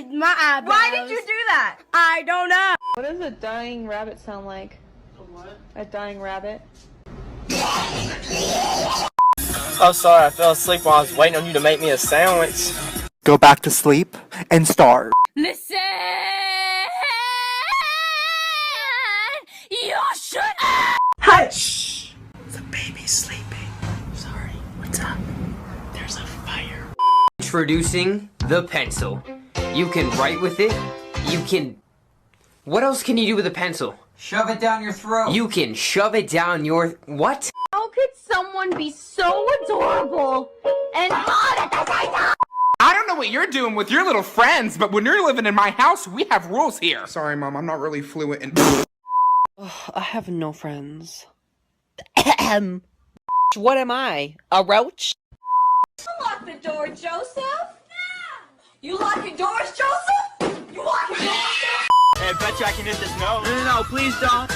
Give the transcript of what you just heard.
did my eyebrows. Why did you do that? I don't know. What does a dying rabbit sound like? A what? A dying rabbit? Oh, sorry, I fell asleep while I was waiting on you to make me a sandwich. Go back to sleep and starve. Listen, you should. Hush! The baby's sleeping. Sorry, what's up? There's a fire. Introducing the pencil. You can write with it. You can... What else can you do with a pencil? Shove it down your throat. You can shove it down your... What? How could someone be so adorable and hot at the same time? I don't know what you're doing with your little friends, but when you're living in my house, we have rules here. Sorry, Mom, I'm not really fluent in... I have no friends. What am I? A roach? Lock the door, Joseph. You lock your doors, Joseph? You lock your doors, Joseph? Hey, I bet you I can hit this note. No, please don't.